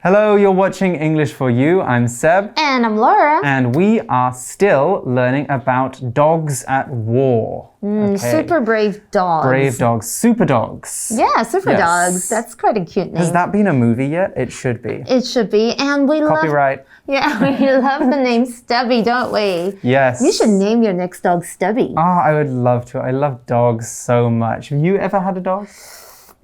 Hello, you're watching English for You. I'm Seb. And I'm Laura. And we are still learning about dogs at war. Okay. Super brave dogs. Brave dogs. Super dogs. Yeah, super dogs. That's quite a cute name. Has that been a movie yet? It should be. It should be. And we Copyright. we love the name Stubby, don't we? Yes. You should name your next dog Stubby. Oh, I would love to. I love dogs so much. Have you ever had a dog?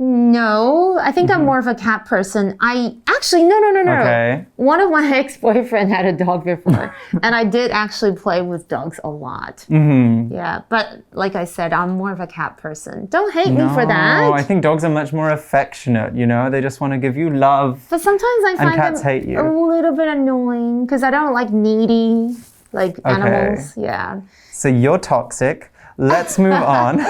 No, I think I'm more of a cat person. No. Okay. One of my ex-boyfriends had a dog before, and I did actually play with dogs a lot. Yeah, but like I said, I'm more of a cat person. Don't hate me for that. No, I think dogs are much more affectionate, you know? They just want to give you love. But sometimes I find cats hate you. a little bit annoying because I don't like needy animals. Yeah. So you're toxic. Let's move on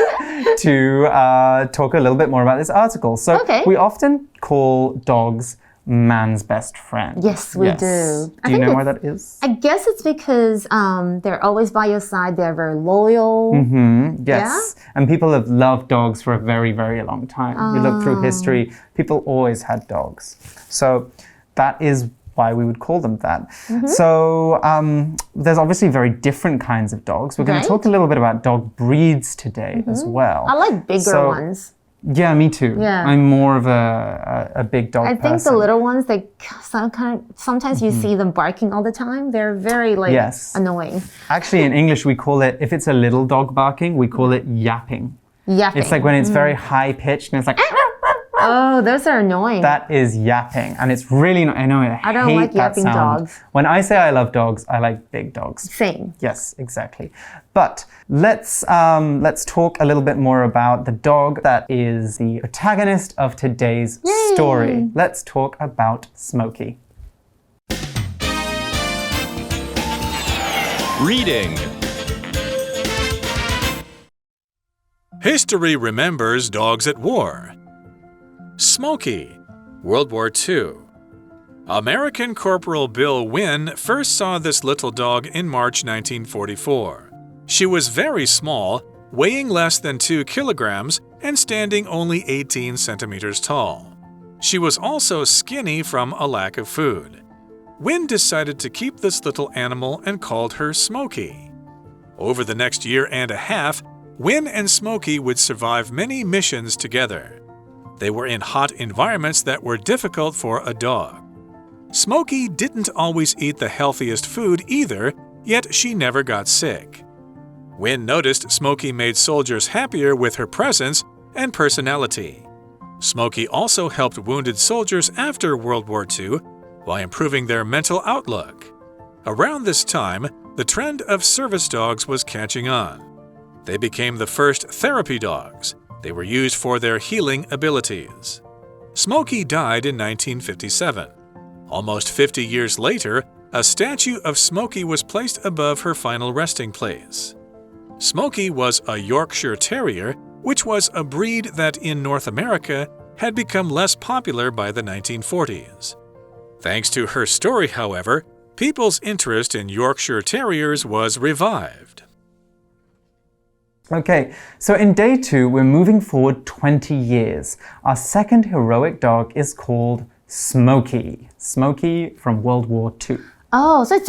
to talk a little bit more about this article. So we often call dogs man's best friend. Yes, we do. Do you know why that is? I guess it's because they're always by your side. They're very loyal. Yes. Yeah? And people have loved dogs for a very, very long time. You look through history, people always had dogs. So that is why we would call them that. So there's obviously very different kinds of dogs. We're going to talk a little bit about dog breeds today as well. I like bigger ones. Yeah, me too. Yeah. I'm more of a big dog person. I think the little ones, sometimes you see them barking all the time. They're very annoying. Actually, in English, we call it, if it's a little dog barking, we call it yapping. Yapping. It's like when it's very high pitched and it's like... Oh, those are annoying. That is yapping, and it's really not. I know. I don't like yapping dogs. When I say I love dogs, I like big dogs. Same. Yes, exactly. But let's talk a little bit more about the dog that is the protagonist of today's story. Let's talk about Smokey. Reading. History remembers dogs at war. Smokey, World War II. American Corporal Bill Wynn first saw this little dog in March 1944. She was very small, weighing less than 2 kilograms and standing only 18 centimeters tall. She was also skinny from a lack of food. Wynn decided to keep this little animal and called her Smokey. Over the next year and a half, Wynn and Smokey would survive many missions together. They were in hot environments that were difficult for a dog. Smokey didn't always eat the healthiest food either, yet she never got sick. Wynn noticed Smokey made soldiers happier with her presence and personality. Smokey also helped wounded soldiers after World War II by improving their mental outlook. Around this time, the trend of service dogs was catching on. They became the first therapy dogs. They were used for their healing abilities. Smokey died in 1957. Almost 50 years later, a statue of Smokey was placed above her final resting place. Smokey was a Yorkshire Terrier, which was a breed that in North America had become less popular by the 1940s. Thanks to her story, however, people's interest in Yorkshire Terriers was revived. Okay, so in day 2, we're moving forward 20 years. Our second heroic dog is called Smokey. Smokey from World War II. Oh, 所以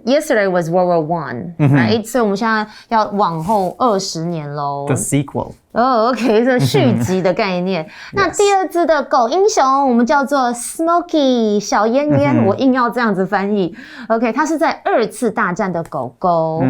yesterday was World War I, right? 所以我们现在要往后20年咯。 The sequel. OK， 这续集的概念。那第二只的狗英雄，我们叫做 Smokey 小烟烟，我硬要这样子翻译。OK， 它是在2次大战的狗狗。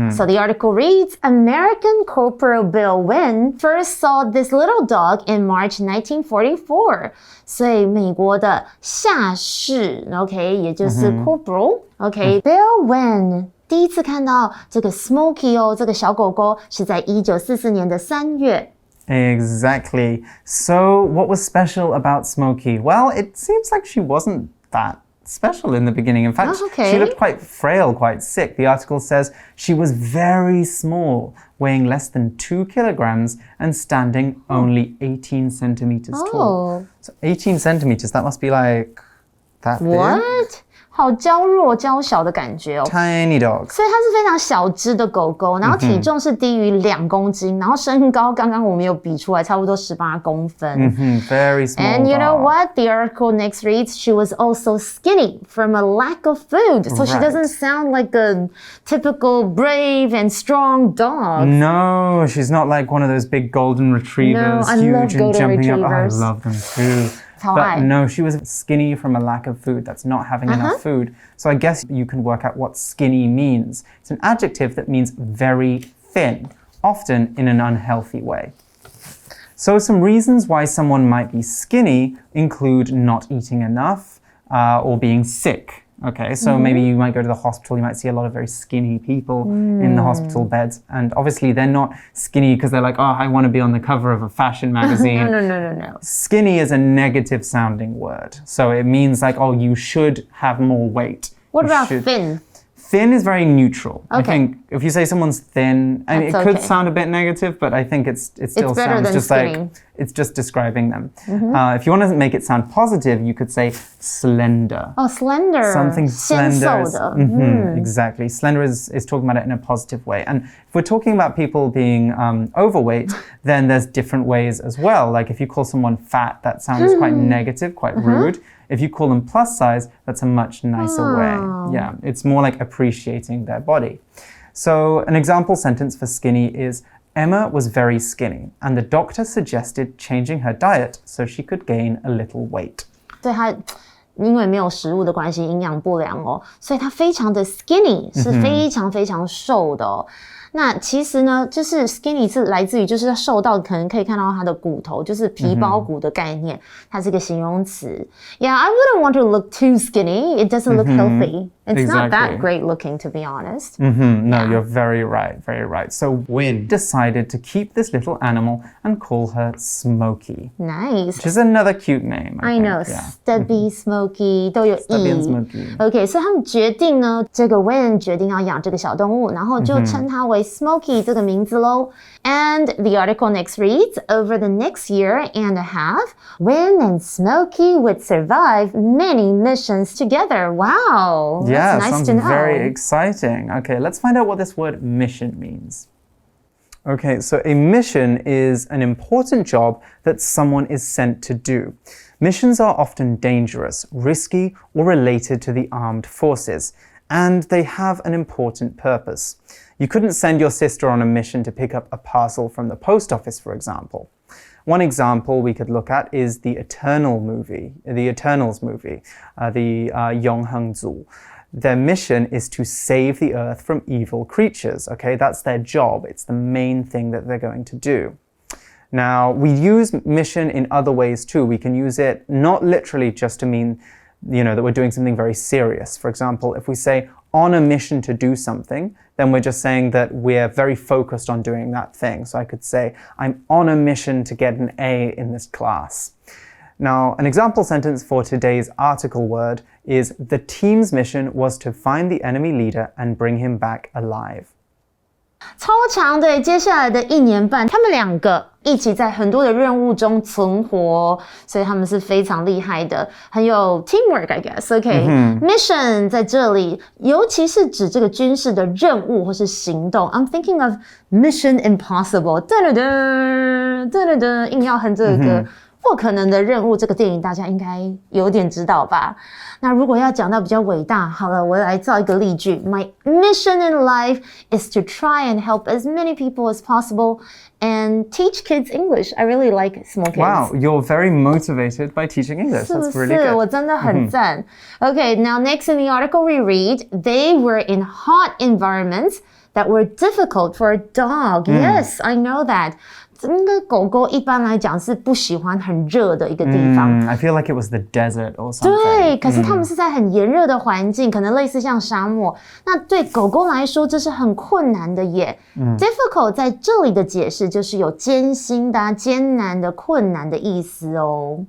So the article reads, American Corporal Bill Wynn first saw this little dog in March 1944. 所以美国的下士 ，OK， 也就是 Corporal，OK，Bill Wynn。第一次看到这个 Smokey 这个小狗狗是在1944年的3月。Exactly. So what was special about Smokey? Well, it seems like she wasn't that special in the beginning. In fact, she looked quite frail, quite sick. The article says she was very small, weighing less than 2 kilograms and standing only 18 centimeters tall. So 18 centimeters, that must be like that big. What? 好娇弱娇小的感觉哦。Tiny dogs. 所以它是非常小只的狗狗，然后体重是低于2公斤，然后身高刚刚我们有比出来，差不多18公分。Very small. And you know dog. what? The article next reads, she was also skinny from a lack of food. So she doesn't sound like a typical brave and strong dog. No, she's not like one of those big golden retrievers, No, I huge love and golden jumping up. Oh, I retrievers. love them too. But no, she was skinny from a lack of food. That's not having enough food. So I guess you can work out what skinny means. It's an adjective that means very thin, often in an unhealthy way. So some reasons why someone might be skinny include not eating enough or being sick. Okay, so maybe you might go to the hospital, you might see a lot of very skinny people in the hospital beds. And obviously they're not skinny because they're like, oh, I want to be on the cover of a fashion magazine. No. Skinny is a negative sounding word. So it means like, oh, you should have more weight. What about thin? Thin is very neutral. Okay. I think if you say someone's thin, I mean, it could sound a bit negative, but I think it still sounds just skinny. like it's just describing them. If you want to make it sound positive, you could say slender. Oh, slender. Something slender. 纤瘦的. Exactly. Slender is talking about it in a positive way. And if we're talking about people being overweight, then there's different ways as well. Like if you call someone fat, that sounds quite negative, quite rude. If you call them plus size, that's a much nicer way. Yeah, it's more like appreciating their body. So an example sentence for skinny is, Emma was very skinny, and the doctor suggested changing her diet so she could gain a little weight. 对它因为没有食物的关系，营养不良哦，所以它非常的 skinny， 是非常非常瘦的哦。那其实呢，就是 skinny 是来自于就是瘦到可能可以看到它的骨头，就是皮包骨的概念，它是一个形容词。Yeah, I wouldn't want to look too skinny. It doesn't look healthy. It's not that great looking, to be honest. No, you're very right, very right. So Wynne decided to keep this little animal and call her Smokey. Nice. Which is another cute name. I know, Stubby, Smokey 都有 Stubby and Smokey. OK, 所以他们决定呢，这个 Wynne 决定要养这个小动物，然后就称它为 Smokey 这个名字咯。And the article next reads, over the next year and a half, Wynne and Smokey would survive many missions together. Wow. Yeah, that's nice sounds to know. very exciting. Okay, let's find out what this word mission means. Okay, so a mission is an important job that someone is sent to do. Missions are often dangerous, risky, or related to the armed forces, and they have an important purpose. You couldn't send your sister on a mission to pick up a parcel from the post office, for example. One example we could look at is the Eternals movie, the Yonghengzu. Their mission is to save the earth from evil creatures, okay? That's their job. It's the main thing that they're going to do. Now, we use mission in other ways too. We can use it not literally just to mean, that we're doing something very serious. For example, if we say on a mission to do something, then we're just saying that we're very focused on doing that thing. So I could say, I'm on a mission to get an A in this class. Now, an example sentence for today's article word is the team's mission was to find the enemy leader and bring him back alive. 超长的，接下来的1年半，他们2个一起在很多的任务中存活，所以他们是非常厉害的，很有 teamwork, I guess. Okay, mission 在这里，尤其是指这个军事的任务或是行动。I'm thinking of Mission Impossible. 硬要哼这个歌。不可能的任务这个电影大家应该有点知道吧？那如果要讲到比较伟大，好了，我来造一个例句。My mission in life is to try and help as many people as possible and teach kids English. I really like small kids. Wow, you're very motivated by teaching English. That's really good. 我真的很赞。Okay, now next in the article we read, they were in hot environments that were difficult for a dog. Yes, I know that. 这个狗狗一般来讲是不喜欢很热的一个地方。I feel like it was the desert or something. 对，可是他们是在很炎热的环境，可能类似像沙漠。那对狗狗来说，这是很困难的耶。Difficult 在这里的解释就是有艰辛的、艰难的、困难的意思哦。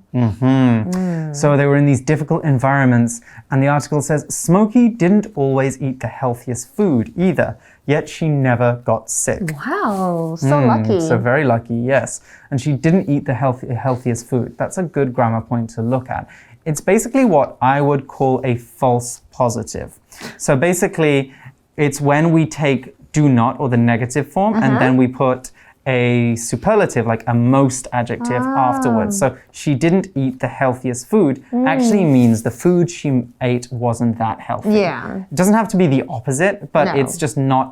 So they were in these difficult environments, and the article says Smokey didn't always eat the healthiest food either. Yet she never got sick. Wow, so lucky. So very lucky, yes. And she didn't eat the healthiest food. That's a good grammar point to look at. It's basically what I would call a false positive. So basically, it's when we take do not or the negative form and then we put a superlative, like a most adjective afterwards. So she didn't eat the healthiest food actually means the food she ate wasn't that healthy. Yeah. It doesn't have to be the opposite, but it's just not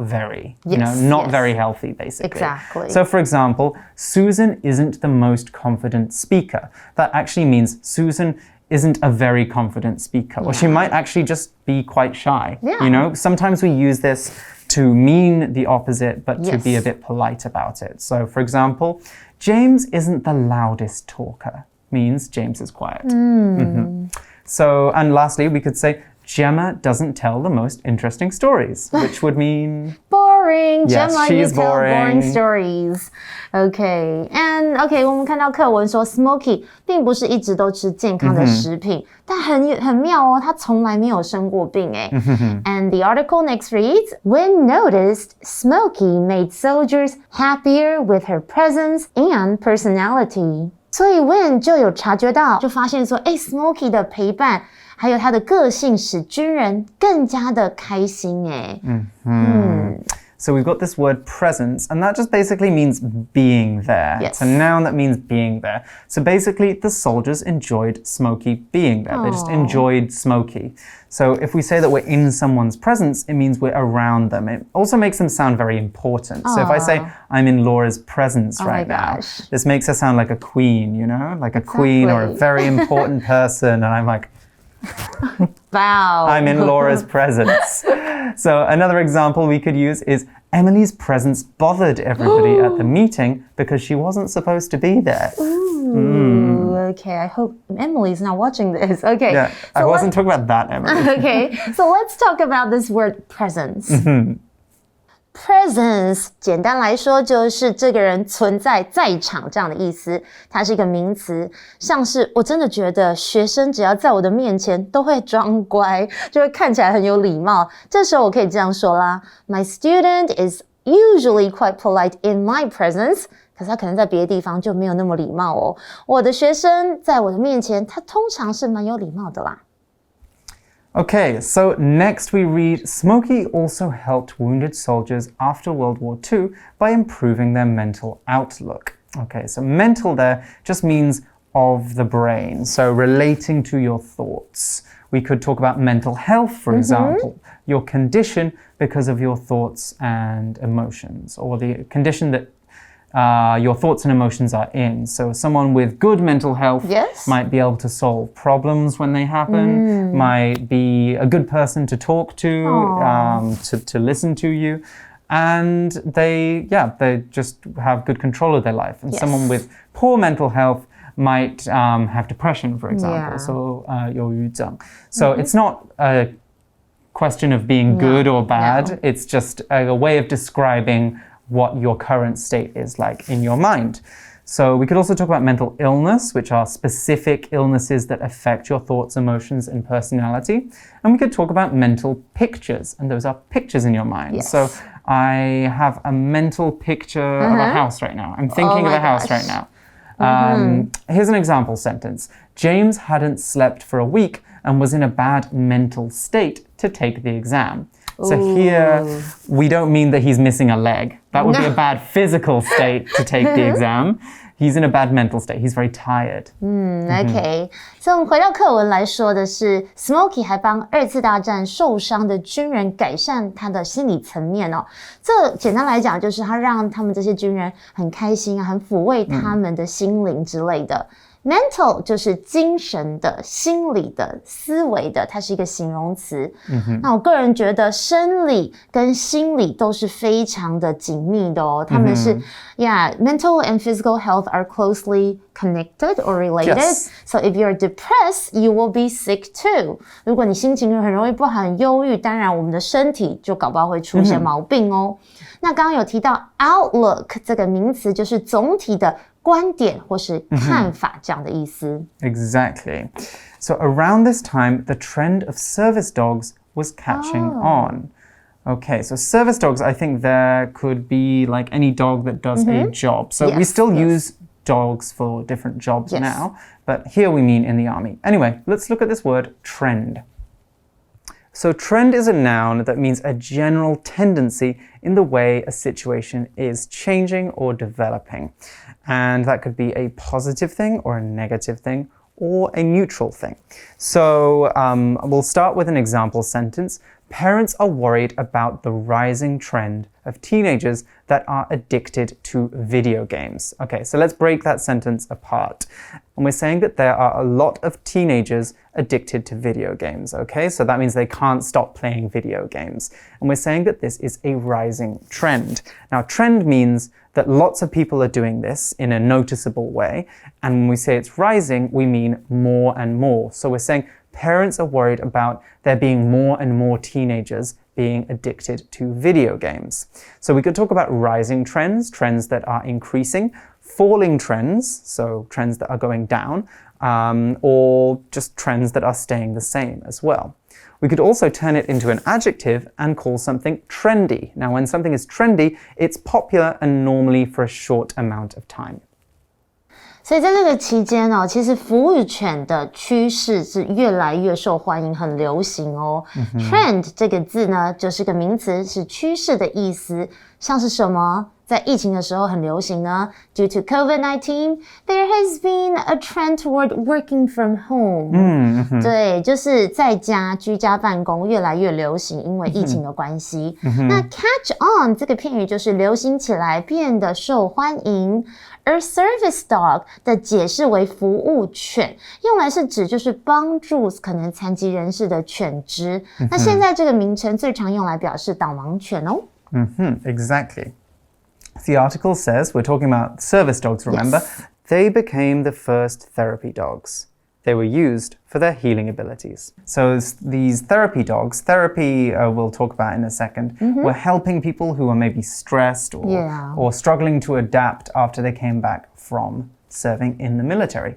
very, not very healthy, basically. Exactly. So for example, Susan isn't the most confident speaker. That actually means Susan isn't a very confident speaker, or she might actually just be quite shy. Sometimes we use this to mean the opposite, but to be a bit polite about it. So, for example, James isn't the loudest talker, means James is quiet. So, and lastly, we could say, Gemma doesn't tell the most interesting stories, which would mean... boring. Yes, Gemma, she's you tell boring stories. Okay. And okay, 我们看到课文说 Smokey 并不是一直都吃健康的食品，但很妙哦，他从来没有生过病诶。And the article next reads, When noticed, Smokey made soldiers happier with her presence and personality. 所以 When 就有察觉到，就发现说，Smokey 的陪伴还有他的个性使军人更加的开心诶。So we've got this word presence, and that just basically means being there. Yes. It's a noun that means being there. So basically, the soldiers enjoyed Smokey being there. They just enjoyed Smokey. So if we say that we're in someone's presence, it means we're around them. It also makes them sound very important. So if I say, I'm in Laura's presence right now, this makes her sound like a queen, like a queen or a very important person. And I'm like, wow. I'm in Laura's presence. So another example we could use is Emily's presence bothered everybody at the meeting because she wasn't supposed to be there. Okay, I hope Emily's not watching this. Okay. Yeah, I wasn't talking about that, Emily. Okay, so let's talk about this word presence. Presence 简单来说就是这个人存在在场这样的意思，它是一个名词，像是我真的觉得学生只要在我的面前都会装乖，就会看起来很有礼貌，这时候我可以这样说啦 My student is usually quite polite in my presence， 可是他可能在别的地方就没有那么礼貌哦，我的学生在我的面前他通常是蛮有礼貌的啦。Okay, so next we read, Smokey also helped wounded soldiers after World War II by improving their mental outlook. Okay, so mental there just means of the brain, so relating to your thoughts. We could talk about mental health, for example, your condition because of your thoughts and emotions, or the condition that your thoughts and emotions are in. So someone with good mental health might be able to solve problems when they happen, might be a good person to talk to listen to you. And they just have good control of their life. And someone with poor mental health might have depression, for example. So 忧郁症. So it's not a question of being good or bad. It's just a way of describing what your current state is like in your mind. So we could also talk about mental illness, which are specific illnesses that affect your thoughts, emotions, and personality. And we could talk about mental pictures, and those are pictures in your mind. So I have a mental picture of a house right now. I'm thinking of a house right now. Here's an example sentence. James hadn't slept for a week and was in a bad mental state to take the exam. So here, we don't mean that he's missing a leg. That would be a bad physical state to take the exam. He's in a bad mental state. He's very tired. Okay. 所以我们回到课文来说的是 Smokey 还帮二次大战受伤的军人改善他的心理层面哦。这简单来讲就是他让他们这些军人很开心啊，很抚慰他们的心灵之类的。Mental 就是精神的、心理的、思维的，它是一个形容词。那我个人觉得生理跟心理都是非常的紧密的哦。他们是mental and physical health are closely connected or related. So if you're depressed, you will be sick too. 如果你心情很容易不好、很忧郁，当然我们的身体就搞不好会出现毛病哦。那刚刚有提到 outlook 这个名词，就是总体的观点或是看法这样的意思。Exactly. So around this time, the trend of service dogs was catching on. Okay, so service dogs, I think there could be like any dog that does a job. So we still use dogs for different jobs Yes. now, but here we mean in the army. Anyway, let's look at this word trend. So trend is a noun that means a general tendency in the way a situation is changing or developing. And that could be a positive thing or a negative thing or a neutral thing. So we'll start with an example sentence. Parents are worried about the rising trend of teenagers that are addicted to video games. Okay, so let's break that sentence apart. And we're saying that there are a lot of teenagers addicted to video games, okay? So that means they can't stop playing video games. And we're saying that this is a rising trend. Now, trend means that lots of people are doing this in a noticeable way. And when we say it's rising, we mean more and more. So we're saying parents are worried about there being more and more teenagers being addicted to video games. So we could talk about rising trends, trends that are increasing, falling trends, so trends that are going down, or just trends that are staying the same as well. We could also turn it into an adjective and call something trendy. Now, when something is trendy, it's popular and normally for a short amount of time. 所以在这个期间哦，其实服务犬的趋势是越来越受欢迎，很流行哦。Trend 这个字呢，就是个名词，是趋势的意思。像是什么？在疫情的时候很流行呢 Due to COVID-19, there has been a trend toward working from home. 对，就是在家居家办公越来越流行，因为疫情的关系。那 catch on 这个片语就是流行起来，变得受欢迎。而 service dog 的解释为服务犬，用来是指就是帮助可能残疾人士的犬只。那现在这个名称最常用来表示导盲犬哦。Exactly. The article says, we're talking about service dogs, remember? Yes. They became the first therapy dogs. They were used for their healing abilities. So these therapy dogs, therapy we'll talk about in a second, were helping people who were maybe stressed or struggling to adapt after they came back from serving in the military.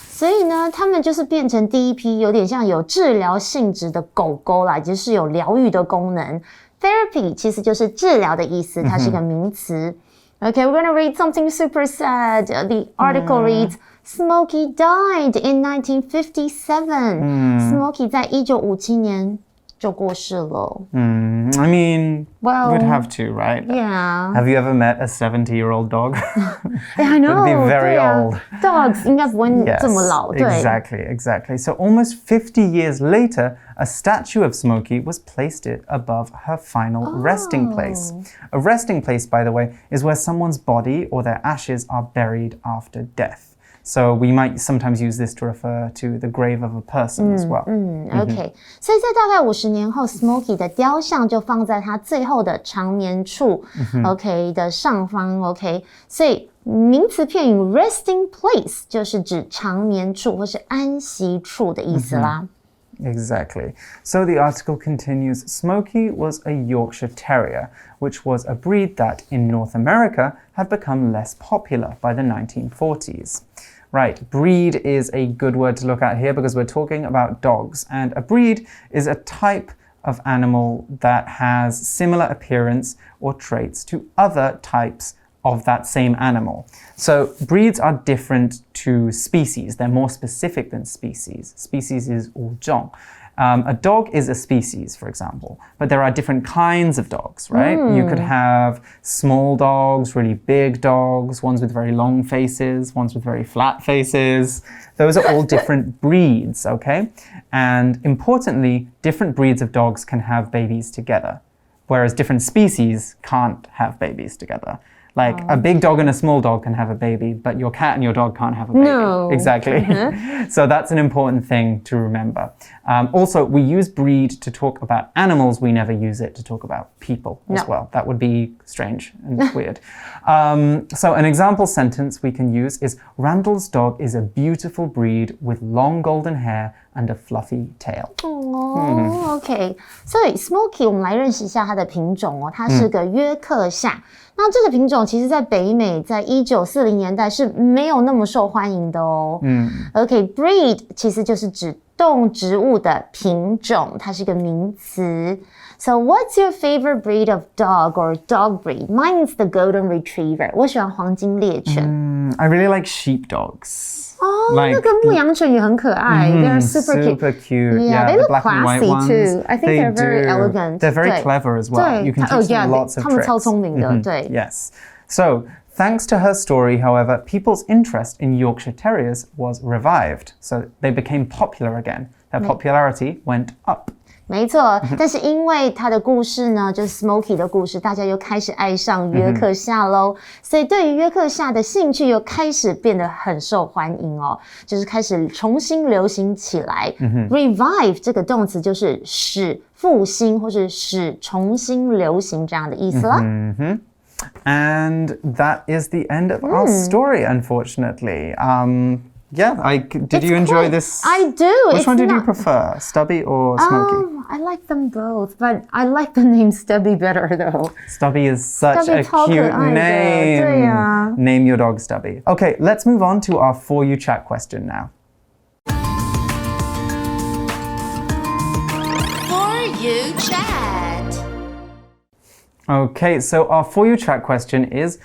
所以呢，他们就是变成第一批有点像有治疗性质的狗狗啦，就是有疗愈的功能。Therapy 其实就是治疗的意思，它是一个名词。Okay, we're going to read something super sad. The article reads, Smokey died in 1957. Smokey 在1957年就过世了。I mean, well, we'd have to, right? Yeah. Have you ever met a 70-year-old dog? Yeah, I know. It would be very old. Dogs 应该不会这么老。Yes, exactly. So almost 50 years later, a statue of Smokey was placed above her final resting place. A resting place, by the way, is where someone's body or their ashes are buried after death. So we might sometimes use this to refer to the grave of a person as well. OK. 所以在大概50年后 Smokey 的雕像就放在他最后的长眠处 OK 的上方 OK. 所以名词片语 resting place 就是指长眠处或是安息处的意思啦。Exactly. So the article continues, Smokey was a Yorkshire Terrier, which was a breed that in North America had become less popular by the 1940s. Right, breed is a good word to look at here because we're talking about dogs, and a breed is a type of animal that has similar appearance or traits to other types of that same animal. So breeds are different to species. They're more specific than species. Species is 物种. A dog is a species, for example, but there are different kinds of dogs, right? You could have small dogs, really big dogs, ones with very long faces, ones with very flat faces. Those are all different breeds, okay? And importantly, different breeds of dogs can have babies together, whereas different species can't have babies together. Like a big dog and a small dog can have a baby, but your cat and your dog can't have a baby. No. Exactly. So that's an important thing to remember. Also, we use breed to talk about animals. We never use it to talk about people as well. That would be strange and weird. So an example sentence we can use is, Randall's dog is a beautiful breed with long golden hair and a fluffy tail. OK. 所以 Smokey 我们来认识一下它的品种哦，它是个约克夏。那这个品种其实在北美在1940年代是没有那么受欢迎的哦。OK, breed 其实就是指动植物的品种，它是一个名词。So what's your favorite breed of dog or dog breed? Mine is the golden retriever. 我喜欢黄金猎犬。I really like sheepdogs. 那个牧羊犬也很可爱。They're super cute. Yeah, they the look black and white classy ones. too. I think they're very elegant. They're very clever as well. You can teach them lots of tricks. 他们超聪明的，对。Yes. So, thanks to her story, however, people's interest in Yorkshire Terriers was revived. So they became popular again. Their popularity went up. 没错，但是因为他的故事呢，就是 Smokey 的故事，大家又开始爱上约克夏咯，所以对于约克夏的兴趣又开始变得很受欢迎哦，就是开始重新流行起来。Revive 这个动词就是使复兴或是使重新流行这样的意思啦。And that is the end of our story, unfortunately. Did you enjoy this? I do. Which one did you prefer, Stubby or Smokey? I like them both, but I like the name Stubby better though. Stubby is such a cute name. 对啊。Name your dog Stubby. Okay, let's move on to our For You Chat question now. For You Chat. Okay, so our For You Chat question is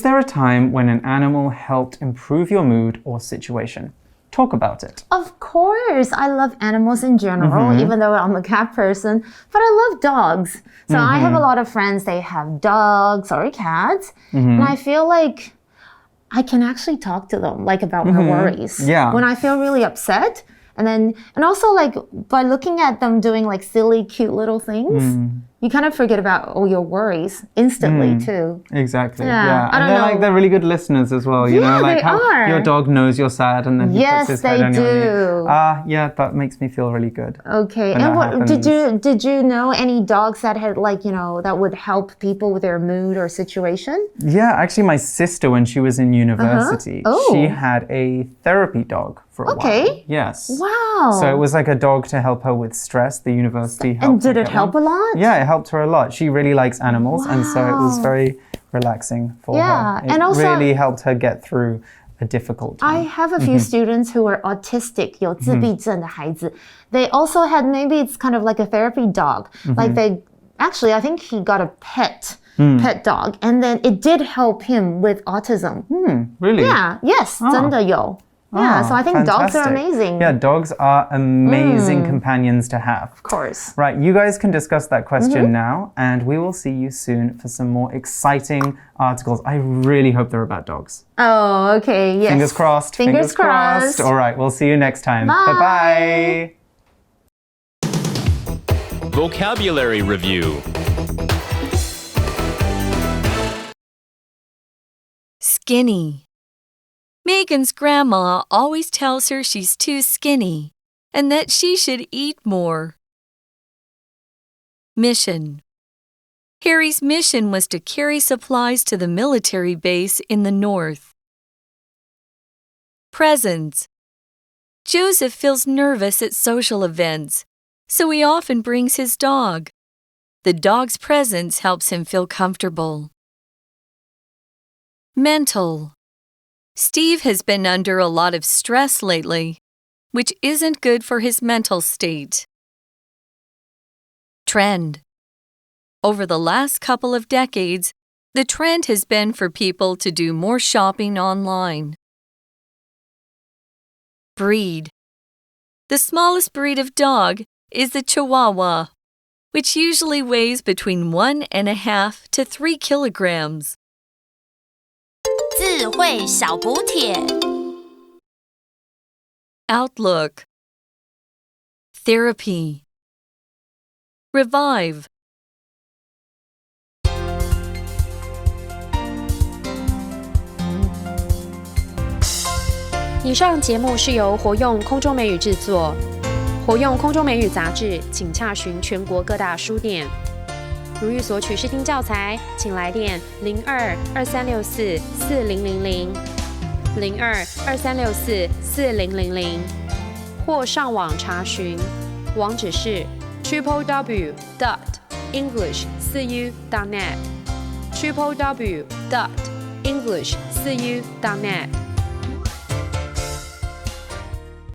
there a time when an animal helped improve your mood or situation? Talk about it. Of course, I love animals in general, even though I'm a cat person, but I love dogs. So I have a lot of friends, they have dogs or cats, and I feel like I can actually talk to them, like about my worries. Yeah. When I feel really upset, and also like by looking at them doing like silly, cute little things, you kind of forget about all your worries instantly too. Exactly. Yeah. I And don't know. They're really good listeners as well. You know, like they how are. your dog knows you're sad and then he puts his head on your knee. Yes, they do. Yeah, that makes me feel really good. Okay. When And that what happens. did you know any dogs that had like, that would help people with their mood or situation? Yeah, actually my sister, when she was in university, she had a therapy dog for a while. Yes. Wow. So it was like a dog to help her with stress. The university helped And did her it get help one. a lot? Yeah, it helped her a lot. She really likes animals, and so it was very relaxing for her. It and also really helped her get through a difficult time. I have a few students who are autistic, 有自闭症的孩子. They also had, maybe it's kind of like a therapy dog. Like actually, I think he got a pet dog, and then it did help him with autism. Really? Yeah, yes, 真的有. Yeah, so I think dogs are amazing. Yeah, dogs are amazing companions to have. Of course. Right, you guys can discuss that question now, and we will see you soon for some more exciting articles. I really hope they're about dogs. Oh, okay, yes. Fingers crossed. Fingers crossed. All right, we'll see you next time. Bye. Bye-bye. Vocabulary Review. Skinny. Megan's grandma always tells her she's too skinny and that she should eat more. Mission. Harry's mission was to carry supplies to the military base in the north. Presents. Joseph feels nervous at social events, so he often brings his dog. The dog's presence helps him feel comfortable. Mental. Steve has been under a lot of stress lately, which isn't good for his mental state. Trend. Over the last couple of decades, the trend has been for people to do more shopping online. Breed. The smallest breed of dog is the Chihuahua, which usually weighs between 1.5 to 3 kilograms. 智慧小补帖 Outlook. Therapy. Revive. 以上节目是由活用空中美语制作，活用空中美语杂志，请洽询全国各大书店。如欲索取试听教材，请来电02-2364-4000 02-2364-4000，或上网查询，网址是 www.english4u.net www.english4u.net